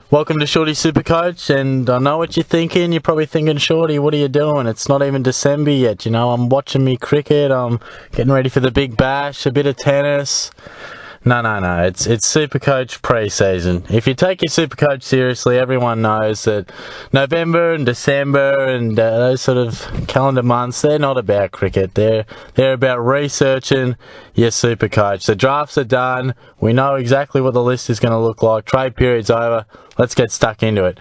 Welcome to Shorty SuperCoach, and I know what you're thinking. You're probably thinking, Shorty, what are you doing? It's not even December yet, you know. I'm watching me cricket, I'm getting ready for the big bash, a bit of tennis. No. It's SuperCoach pre-season. If you take your SuperCoach seriously, everyone knows that November and December and those sort of calendar months, they're not about cricket. They're about researching your SuperCoach. The drafts are done. We know exactly what the list is going to look like. Trade period's over. Let's get stuck into it.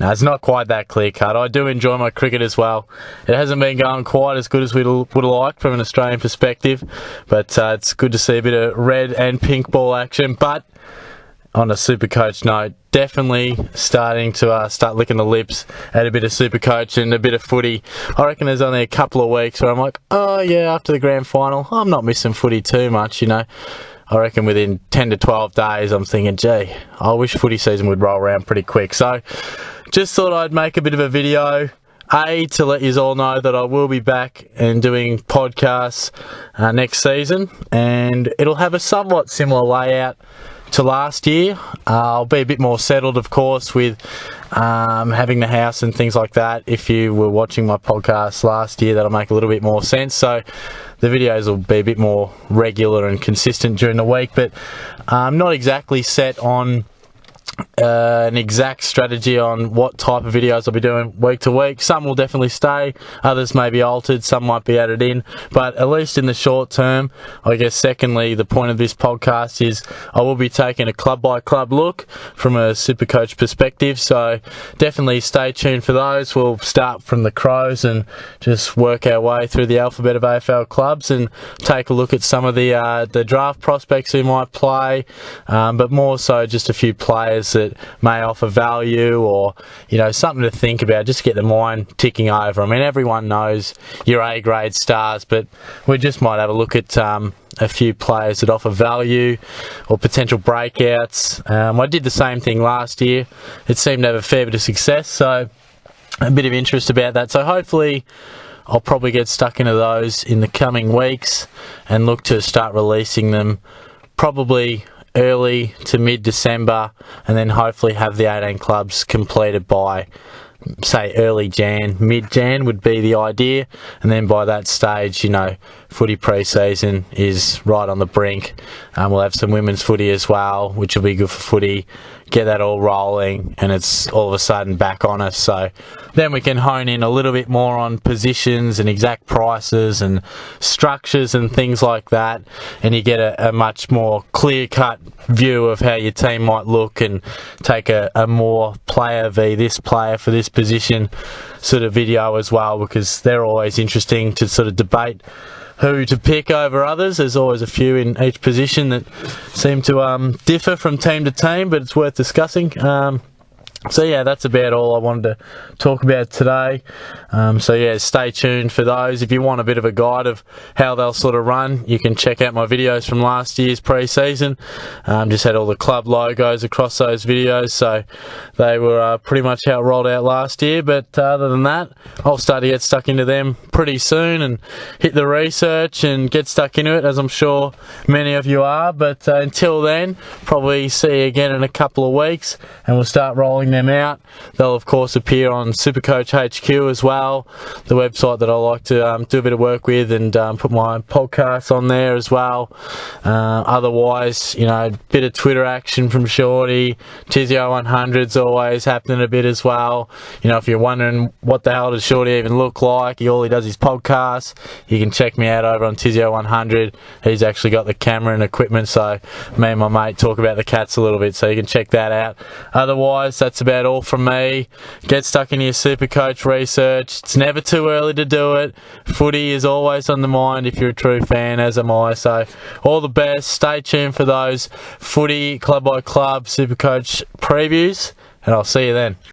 Now, it's not quite that clear-cut. I do enjoy my cricket as well. It hasn't been going quite as good as we would have liked from an Australian perspective, but it's good to see a bit of red and pink ball action. But on a SuperCoach note, definitely starting to start licking the lips at a bit of SuperCoach and a bit of footy. I reckon there's only a couple of weeks where I'm like, oh yeah, after the grand final, I'm not missing footy too much, you know. I reckon within 10 to 12 days, I'm thinking, gee, I wish footy season would roll around pretty quick. So, just thought I'd make a bit of a video, to let you all know that I will be back and doing podcasts next season, and it'll have a somewhat similar layout to last year. I'll be a bit more settled, of course, with having the house and things like that. If you were watching my podcast last year, that'll make a little bit more sense. So the videos will be a bit more regular and consistent during the week, but I'm not exactly set on an exact strategy on what type of videos I'll be doing week to week. Some will definitely stay, others may be altered, some might be added in, but at least in the short term, I guess secondly, the point of this podcast is I will be taking a club by club look from a SuperCoach perspective, so definitely stay tuned for those. We'll start from the Crows and just work our way through the alphabet of AFL clubs and take a look at some of the draft prospects who might play, but more so just a few players that may offer value, or something to think about, just to get the mind ticking over. I mean, everyone knows your A-grade stars, but we just might have a look at a few players that offer value or potential breakouts. I did the same thing last year. It seemed to have a fair bit of success, so a bit of interest about that. So hopefully I'll probably get stuck into those in the coming weeks and look to start releasing them probably early to mid-December, and then hopefully have the 18 clubs completed by, say, early Jan, mid-Jan would be the idea, and then by that stage, footy pre-season is right on the brink. We'll have some women's footy as well, which will be good for footy, get that all rolling, and it's all of a sudden back on us. So then we can hone in a little bit more on positions and exact prices and structures and things like that, and you get a much more clear-cut view of how your team might look, and take a more player v this player for this position sort of video as well, because they're always interesting to sort of debate who to pick over others. There's always a few in each position that seem to differ from team to team, but it's worth discussing. So yeah, that's about all I wanted to talk about today. So yeah, stay tuned for those. If you want a bit of a guide of how they'll sort of run, you can check out my videos from last year's pre-season. Just had all the club logos across those videos, so they were pretty much how it rolled out last year. But other than that, I'll start to get stuck into them pretty soon and hit the research and get stuck into it, as I'm sure many of you are. But until then, probably see you again in a couple of weeks, and we'll start rolling them out. They'll of course appear on SuperCoach HQ as well, the website that I like to do a bit of work with, and put my podcasts on there as well. Otherwise, a bit of Twitter action from Shorty. Tizio 100's always happening a bit as well. If you're wondering what the hell does Shorty even look like, all he does is podcasts. You can check me out over on Tizio 100. He's actually got the camera and equipment, so me and my mate talk about the cats a little bit, so you can check that out. Otherwise, that's about all from me. Get stuck into your SuperCoach research. It's never too early to do it. Footy is always on the mind if you're a true fan, as am I. So all the best. Stay tuned for those footy club by club SuperCoach previews, and I'll see you then.